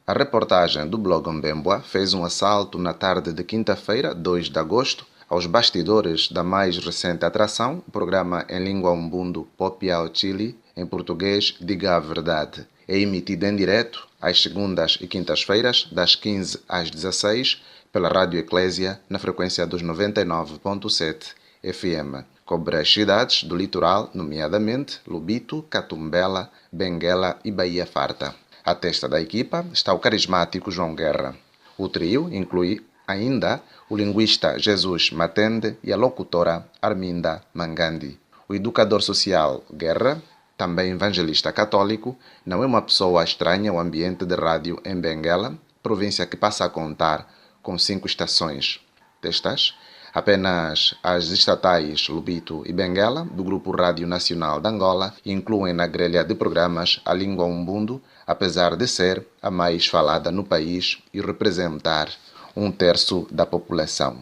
A reportagem do blog Mbembwa fez um assalto na tarde de quinta-feira, 2 de agosto, aos bastidores da mais recente atração, o programa em língua umbundo Popiao Chile, em português Diga a Verdade. É emitido em direto às segundas e quintas-feiras, das 15 às 16, pela Rádio Eclésia, na frequência dos 99.7 FM. Cobre as cidades do litoral, nomeadamente Lubito, Catumbela, Benguela e Bahia Farta. À testa da equipa está o carismático João Guerra. O trio inclui ainda o linguista Jesus Matende e a locutora Arminda Mangandi. O educador social Guerra, também evangelista católico, não é uma pessoa estranha ao ambiente de rádio em Benguela, província que passa a contar com 5 estações. Destas, apenas as estatais Lubito e Benguela, do Grupo Rádio Nacional de Angola, incluem na grelha de programas a língua umbundo, apesar de ser a mais falada no país e representar 1/3 da população.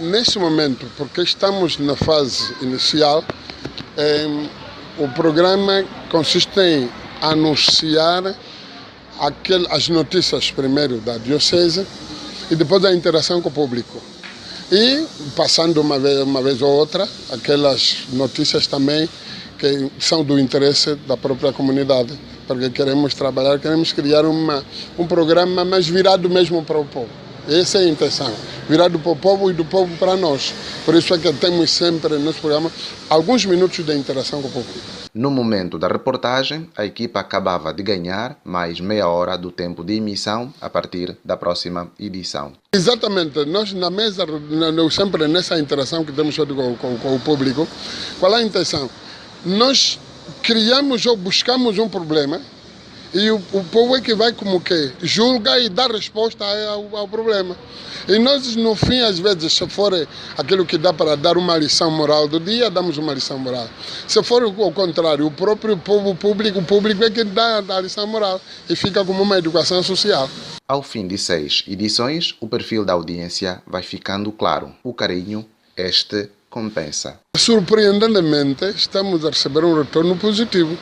Neste momento, porque estamos na fase inicial, o programa consiste em anunciar as notícias primeiro da Diocese e depois a interação com o público. E passando uma vez ou outra, aquelas notícias também que são do interesse da própria comunidade, porque queremos trabalhar, queremos criar um programa mais virado mesmo para o povo. Essa é a intenção, virado para o povo e do povo para nós. Por isso é que temos sempre nesse programa alguns minutos de interação com o público. No momento da reportagem, a equipa acabava de ganhar mais meia hora do tempo de emissão a partir da próxima edição. Exatamente, nós na mesa, sempre nessa interação que temos com o público, qual é a intenção? Nós criamos ou buscamos um problema e o povo é que vai como que julga e dá resposta ao problema. E nós, no fim, às vezes, se for aquilo que dá para dar uma lição moral do dia, damos uma lição moral. Se for o contrário, o próprio povo, o público é que dá a lição moral e fica como uma educação social. Ao fim de 6 edições, o perfil da audiência vai ficando claro. O carinho, este compensa. Surpreendentemente, estamos a receber um retorno positivo,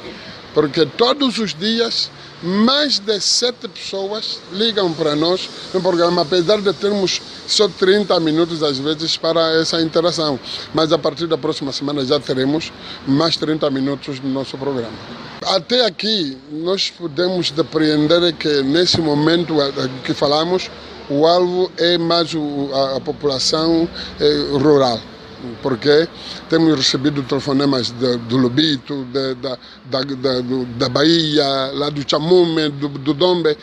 porque todos os dias mais de 7 pessoas ligam para nós no programa, apesar de termos só 30 minutos às vezes para essa interação. Mas a partir da próxima semana já teremos mais 30 minutos no nosso programa. Até aqui nós podemos depreender que nesse momento que falamos, o alvo é mais a população rural. Porque temos recebido telefonemas do Lubito, da Bahia, lá do Chamume, do Dombe.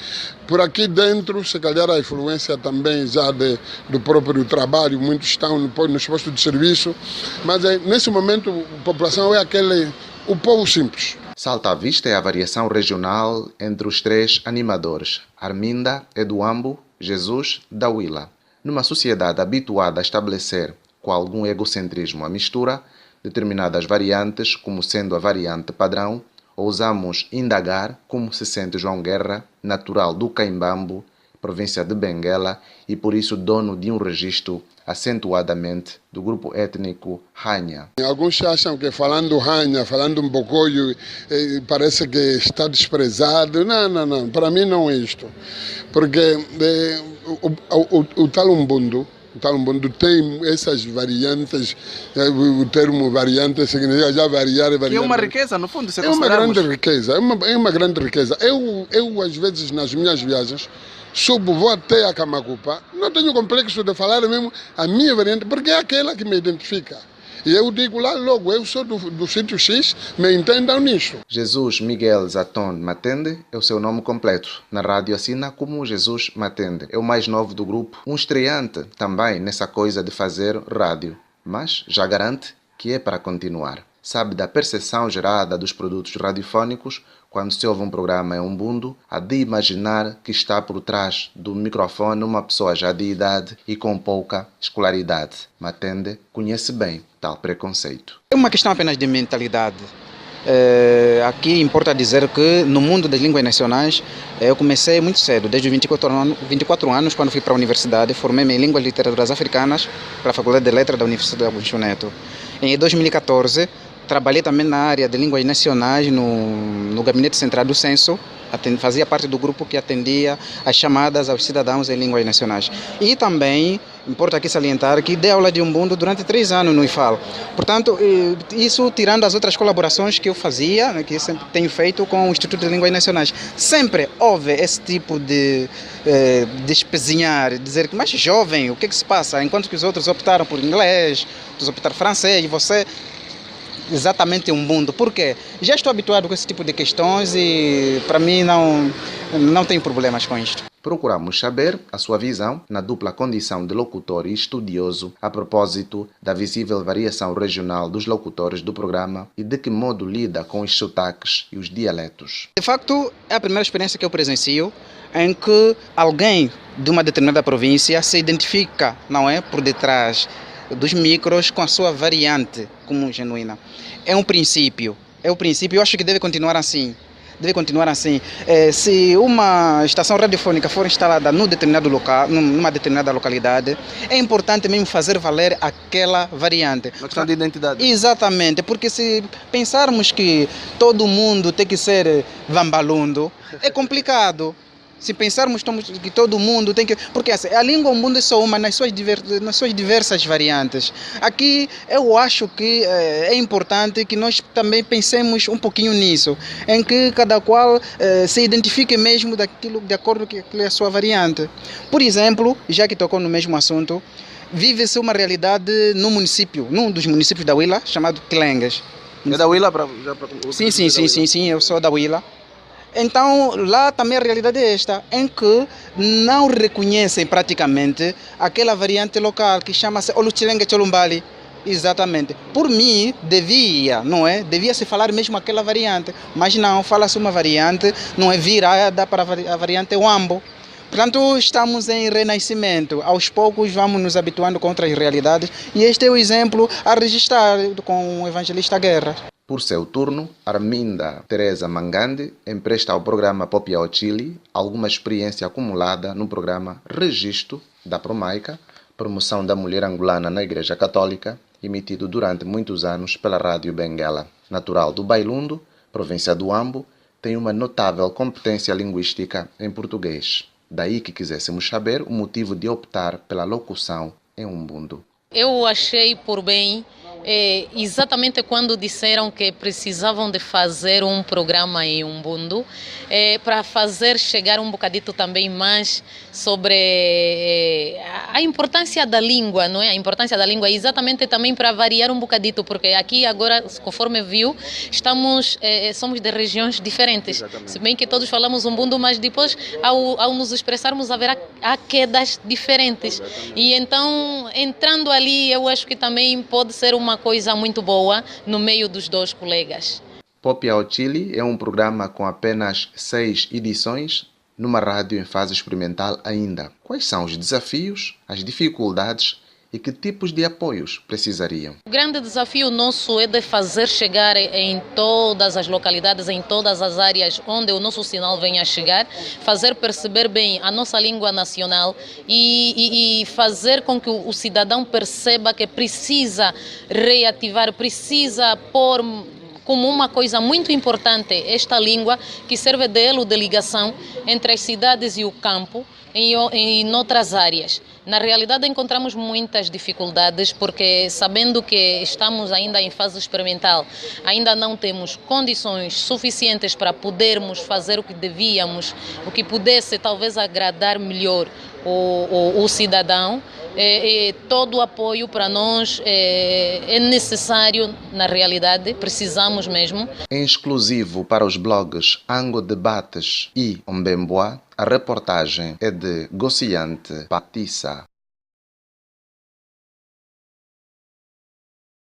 Por aqui dentro, se calhar a influência também já do próprio trabalho, muitos estão nos postos de serviço, mas nesse momento a população é o povo simples. Salta à vista é a variação regional entre os 3 animadores, Arminda é do Ambo, Jesus da Huila. Numa sociedade habituada a estabelecer com algum egocentrismo a mistura, determinadas variantes como sendo a variante padrão, ousamos indagar como se sente João Guerra, natural do Caimbambo, província de Benguela e por isso dono de um registro acentuadamente do grupo étnico Hanha. Alguns acham que falando Hanha, falando um bocoio, parece que está desprezado. Não, para mim não é isto. Porque o tal umbundo tem essas variantes, o termo variante significa já variar. Que é uma riqueza, no fundo, se é uma grande riqueza, é uma grande riqueza. Eu, às vezes, nas minhas viagens, vou até a Camacupa, não tenho complexo de falar mesmo a minha variante, porque é aquela que me identifica. E eu digo lá logo, eu sou do sítio X, me entendam nisso. Jesus Miguel Zaton Matende é o seu nome completo. Na rádio assina como Jesus Matende. É o mais novo do grupo, um estreante também nessa coisa de fazer rádio. Mas já garante que é para continuar. Sabe da percepção gerada dos produtos radiofónicos quando se ouve um programa em umbundo, há de imaginar que está por trás do microfone uma pessoa já de idade e com pouca escolaridade. Matende conhece bem tal preconceito. É uma questão apenas de mentalidade. Aqui importa dizer que no mundo das línguas nacionais eu comecei muito cedo, desde os 24 anos, quando fui para a universidade, formei-me em Línguas e Literaturas Africanas para a Faculdade de Letras da Universidade de Agostinho Neto. Em 2014, trabalhei também na área de línguas nacionais no Gabinete Central do Censo fazia parte do grupo que atendia as chamadas aos cidadãos em línguas nacionais. E também, importa aqui salientar que dei aula de Ubuntu durante 3 anos no IFAL. Portanto, isso tirando as outras colaborações que eu fazia, né, que eu sempre tenho feito com o Instituto de Línguas Nacionais. Sempre houve esse tipo de espezinhar, dizer que, mas jovem, o que se passa? Enquanto que os outros optaram por inglês, outros optaram por francês, e você exatamente Ubuntu. Por quê? Já estou habituado com esse tipo de questões e para mim não tenho problemas com isto. Procuramos saber a sua visão na dupla condição de locutor e estudioso a propósito da visível variação regional dos locutores do programa e de que modo lida com os sotaques e os dialetos. De facto, é a primeira experiência que eu presencio em que alguém de uma determinada província se identifica, não é, por detrás dos micros com a sua variante como genuína. É um princípio, eu acho que deve continuar assim. Se uma estação radiofônica for instalada num determinado local, numa determinada localidade, é importante mesmo fazer valer aquela variante. Uma questão de identidade. Exatamente, porque se pensarmos que todo mundo tem que ser vambalundo, é complicado. Se pensarmos que todo mundo tem que... Porque assim, a língua Ubuntu é só uma nas suas diversas variantes. Aqui eu acho que é importante que nós também pensemos um pouquinho nisso, em que cada qual se identifique mesmo daquilo, de acordo com a sua variante. Por exemplo, já que tocou no mesmo assunto, vive-se uma realidade num dos municípios da Huila, chamado Quilengues. É da Huila para... Sim, eu sou da Huila. Então, lá também a realidade é esta, em que não reconhecem praticamente aquela variante local que chama-se Oluchilengue Cholumbali. Exatamente. Por mim, devia-se falar mesmo aquela variante, mas não, fala-se uma variante, não é virada para a variante Wambo. Portanto, estamos em renascimento. Aos poucos vamos nos habituando com outras realidades e este é o exemplo a registrar com o evangelista Guerra. Por seu turno, Arminda Teresa Mangandi empresta ao programa Popiao Chile alguma experiência acumulada no programa Registro da Promaica, promoção da mulher angolana na Igreja Católica, emitido durante muitos anos pela Rádio Benguela. Natural do Bailundo, província do Ambo, tem uma notável competência linguística em português. Daí que quiséssemos saber o motivo de optar pela locução em Ubuntu. Eu achei por bem, exatamente quando disseram que precisavam de fazer um programa em Ubuntu, para fazer chegar um bocadito também mais sobre a importância da língua, não é? A importância da língua, exatamente também para variar um bocadito, porque aqui agora, conforme viu, somos de regiões diferentes. Exatamente. Se bem que todos falamos Ubuntu, mas depois, ao nos expressarmos, há quedas diferentes. Exatamente. E então, entrando ali, eu acho que também pode ser uma coisa muito boa no meio dos dois colegas. Popiao Chile é um programa com apenas 6 edições, numa rádio em fase experimental ainda. Quais são os desafios, as dificuldades e que tipos de apoios precisariam? O grande desafio nosso é de fazer chegar em todas as localidades, em todas as áreas onde o nosso sinal venha a chegar, fazer perceber bem a nossa língua nacional e fazer com que o cidadão perceba que precisa reativar, precisa pôr como uma coisa muito importante esta língua que serve de elo de ligação entre as cidades e o campo em outras áreas. Na realidade encontramos muitas dificuldades porque sabendo que estamos ainda em fase experimental, ainda não temos condições suficientes para podermos fazer o que devíamos, o que pudesse talvez agradar melhor o cidadão. Todo o apoio para nós é necessário, na realidade, precisamos mesmo. Em exclusivo para os blogs Ango Debates e Mbemboa, a reportagem é de Gociante Patissa.